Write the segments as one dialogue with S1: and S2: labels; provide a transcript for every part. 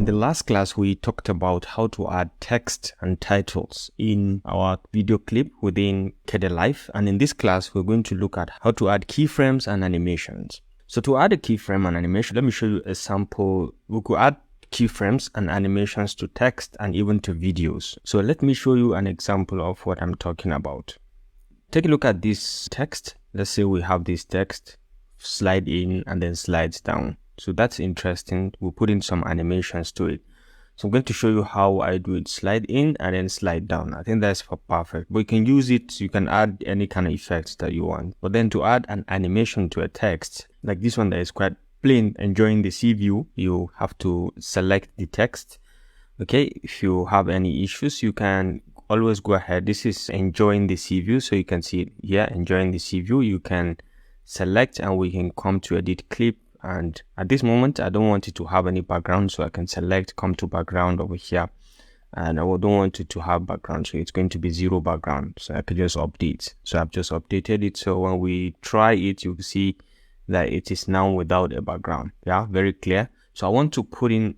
S1: In the last class, we talked about how to add text and titles in our video clip within Keyframes. And in this class, we're going to look at how to add keyframes and animations. So to add a keyframe and animation, let me show you a sample. We could add keyframes and animations to text and even to videos. So let me show you an example of what I'm talking about. Take a look at this text. Let's say we have this text, slide in and then slides down. So that's interesting. We'll put in some animations to it. So I'm going to show you how I do it. Slide in and then slide down. I think that's perfect. But you can use it. You can add any kind of effects that you want. But then to add an animation to a text, like this one that is quite plain, enjoying the sea view, you have to select the text. Okay. If you have any issues, you can always go ahead. This is enjoying the sea view. So you can see it here, enjoying the sea view. You can select and we can come to edit clip. And at this moment, I don't want it to have any background, so I can select, come to background over here. And I don't want it to have background, so it's going to be 0 background. So I can just update. So I've just updated it. So when we try it, you can see that it is now without a background. Yeah, very clear. So I want to put in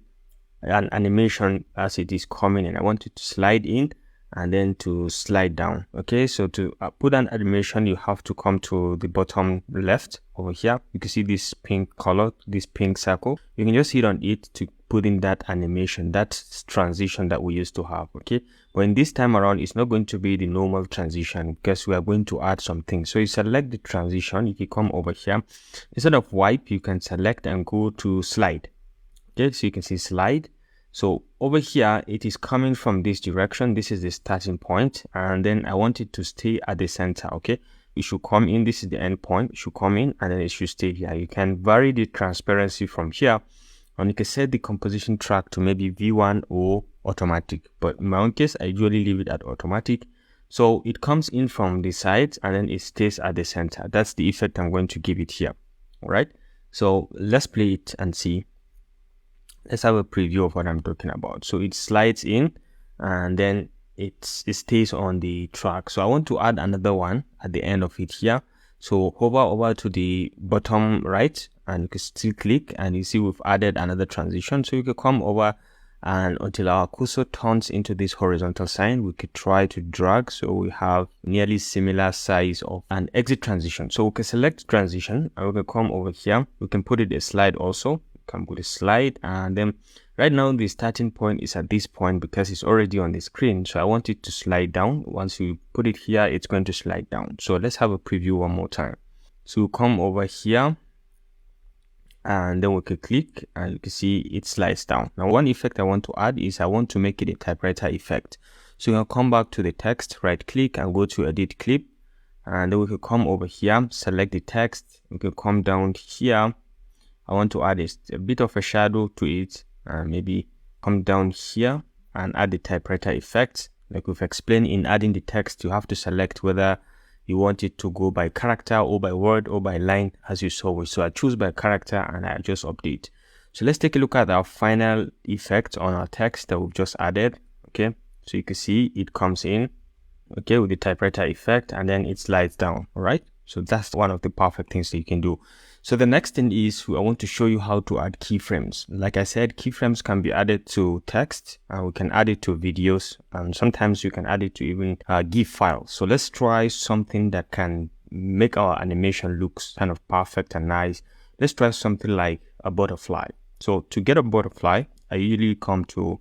S1: an animation as it is coming in. I want it to slide in and then to slide down. Okay, so to put an animation, you have to come to the bottom left over here. You can see this pink color, this pink circle. You can just hit on it to put in that animation, that transition that we used to have. Okay, but in this time around, it's not going to be the normal transition because we are going to add something. So you select the transition. If you come over here, instead of wipe, you can select and go to slide. Okay, so you can see slide. So over here, it is coming from this direction. This is the starting point. And then I want it to stay at the center. Okay. It should come in. This is the end point. It should come in and then it should stay here. You can vary the transparency from here. And you can set the composition track to maybe V1 or automatic. But in my own case, I usually leave it at automatic. So it comes in from the sides and then it stays at the center. That's the effect I'm going to give it here. All right. So let's play it and see. Let's have a preview of what I'm talking about. So it slides in and then it stays on the track. So I want to add another one at the end of it here. So hover over to the bottom right and you can still click and you see we've added another transition. So you can come over and until our cursor turns into this horizontal sign, we could try to drag. So we have nearly similar size of an exit transition. So we can select transition and we can come over here. We can put it a slide also. Come with a slide and then right now the starting point is at this point because it's already on the screen. So I want it to slide down. Once you put it here, it's going to slide down. So let's have a preview one more time. So we'll come over here and then we can click and you can see it slides down. Now one effect I want to add is I want to make it a typewriter effect. So you'll come back to the text, right click and go to edit clip and then we can come over here, select the text. We can come down here. I want to add a bit of a shadow to it and maybe come down here and add the typewriter effect. Like we've explained, in adding the text, you have to select whether you want it to go by character or by word or by line as you saw. So I choose by character and I just update. So let's take a look at our final effect on our text that we've just added. Okay, so you can see it comes in, okay, with the typewriter effect and then it slides down. All right, so that's one of the perfect things that you can do. So the next thing is I want to show you how to add keyframes. Like I said, keyframes can be added to text and we can add it to videos and sometimes you can add it to even GIF files. So let's try something that can make our animation look kind of perfect and nice. Let's try something like a butterfly. So to get a butterfly, I usually come to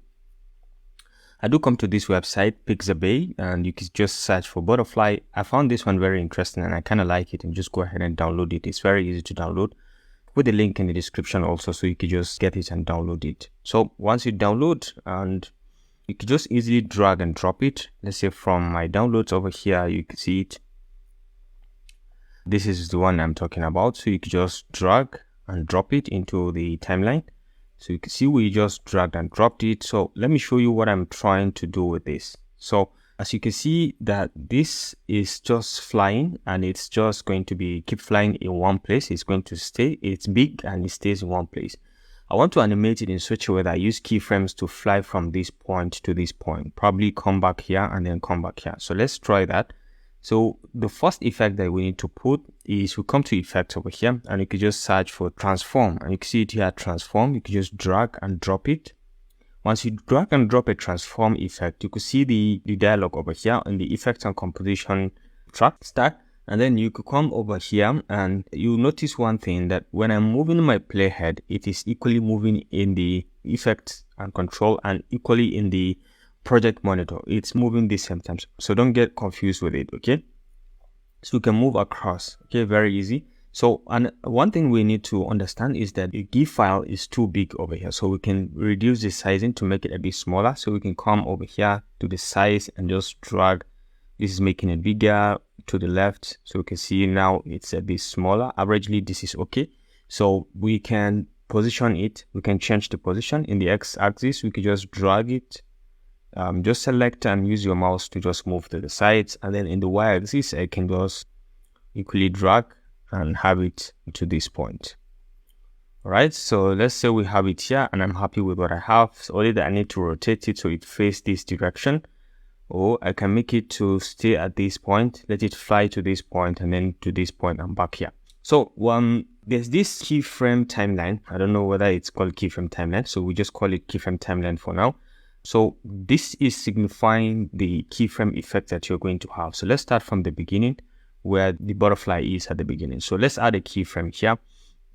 S1: this website, Pixabay, and you can just search for butterfly. I found this one very interesting and I kind of like it and just go ahead and download it. It's very easy to download. Put the link in the description also so you can just get it and download it. So once you download and you can just easily drag and drop it. Let's say from my downloads over here, you can see it. This is the one I'm talking about. So you can just drag and drop it into the timeline. So you can see we just dragged and dropped it. So let me show you what I'm trying to do with this. So as you can see that this is just flying and it's just going to keep flying in one place. It's going to stay, it's big and it stays in one place. I want to animate it in such a way that I use keyframes to fly from this point to this point. Probably come back here and then come back here. So let's try that. So the first effect that we need to put is we come to effects over here and you can just search for transform and you can see it here, transform. You can just drag and drop it. once you drag and drop a transform effect, you could see the dialog over here in the effects and composition track stack. And then you could come over here and you notice one thing, that when I'm moving my playhead, it is equally moving in the effects and control and equally in the project monitor. It's moving the same time. So don't get confused with it, okay? So we can move across, okay? Very easy. So, and one thing we need to understand is that the GIF file is too big over here. So we can reduce the sizing to make it a bit smaller. So we can come over here to the size and just drag. This is making it bigger to the left. So we can see now it's a bit smaller. Averagely, this is okay. So we can position it. We can change the position in the x-axis. We can just drag it. Just select and use your mouse to just move to the sides. And then in the y-axis, I can just equally drag and have it to this point. All right, so let's say we have it here and I'm happy with what I have. So only that I need to rotate it so it faces this direction, or I can make it to stay at this point, let it fly to this point and then to this point and back here. So there's this keyframe timeline. I don't know whether it's called keyframe timeline, so we just call it keyframe timeline for now. So this is signifying the keyframe effect that you're going to have. So let's start from the beginning, where the butterfly is at the beginning. So let's add a keyframe here.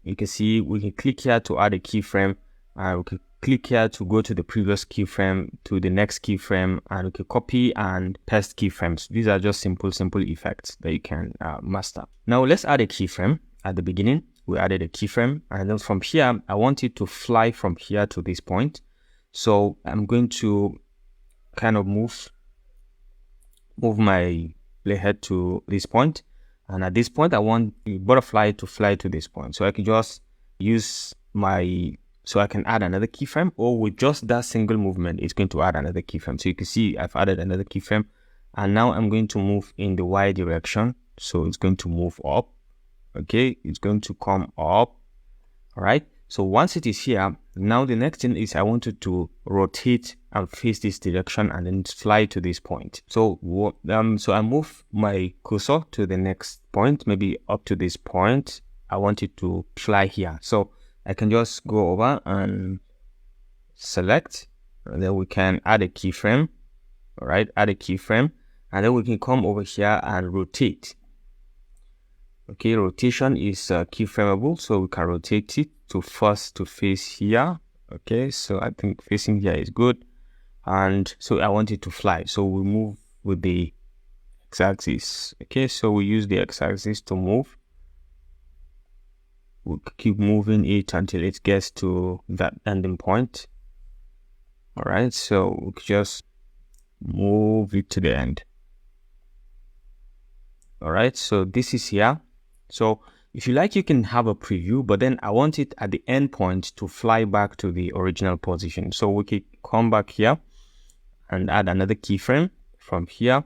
S1: You can see we can click here to add a keyframe. We can click here to go to the previous keyframe, to the next keyframe, and we can copy and paste keyframes. These are just simple effects that you can master. Now let's add a keyframe at the beginning. We added a keyframe, and then from here, I want it to fly from here to this point. So I'm going to kind of move my playhead to this point, and at this point I want the butterfly to fly to this point. So I can just use so I can add another keyframe, or with just that single movement it's going to add another keyframe. So you can see I've added another keyframe, and now I'm going to move in the y direction. So it's going to move up. Okay, it's going to come up. All right, so once it is here, now the next thing is I wanted to rotate and face this direction and then fly to this point. So so I move my cursor to the next point, maybe up to this point. I want it to fly here. So I can just go over and select, and then we can add a keyframe. All right, add a keyframe, and then we can come over here and rotate. Okay, rotation is keyframeable, so we can rotate it to face here. Okay, so I think facing here is good. And so I want it to fly, so we move with the x-axis. Okay, so we use the x-axis to move. We'll keep moving it until it gets to that ending point. All right, so we just move it to the end. All right, so this is here. So if you like, you can have a preview, but then I want it at the end point to fly back to the original position. So we can come back here and add another keyframe from here.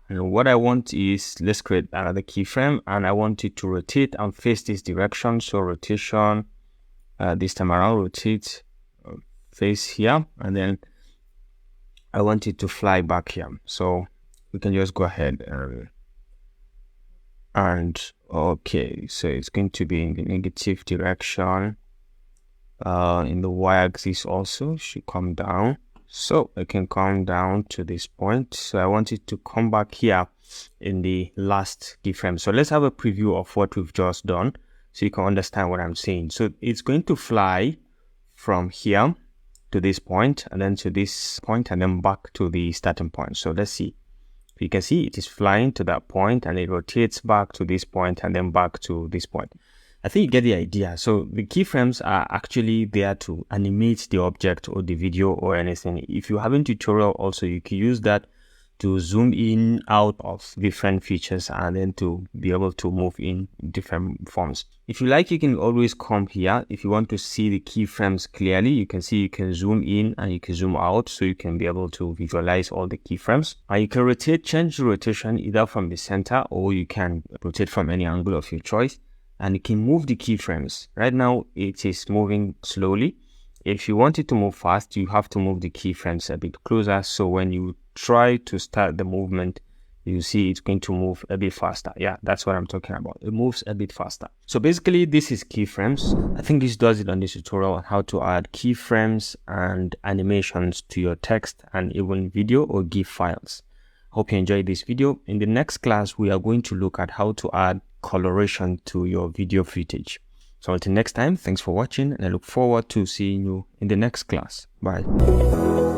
S1: And what I want is, let's create another keyframe, and I want it to rotate and face this direction. So rotation, this time around, rotate, face here, and then I want it to fly back here. So we can just go ahead and okay, so it's going to be in the negative direction. In the y-axis also should come down. So I can come down to this point. So I want it to come back here in the last keyframe. So let's have a preview of what we've just done so you can understand what I'm saying. So it's going to fly from here to this point, and then to this point, and then back to the starting point. So let's see. You can see it is flying to that point, and it rotates back to this point and then back to this point. I think you get the idea. So the keyframes are actually there to animate the object or the video or anything. If you have a tutorial also, you can use that to zoom in out of different features and then to be able to move in different forms. If you like, you can always come here. If you want to see the keyframes clearly, you can see you can zoom in and you can zoom out, so you can be able to visualize all the keyframes. And you can rotate, change the rotation either from the center, or you can rotate from any angle of your choice. And you can move the keyframes. Right now it is moving slowly. If you want it to move fast, you have to move the keyframes a bit closer, so when you try to start the movement, you see it's going to move a bit faster. Yeah, that's what I'm talking about. It moves a bit faster. So basically, this is keyframes. I think this does it on this tutorial on how to add keyframes and animations to your text and even video or GIF files. Hope you enjoyed this video. In the next class, we are going to look at how to add coloration to your video footage. So until next time, thanks for watching, and I look forward to seeing you in the next class. Bye.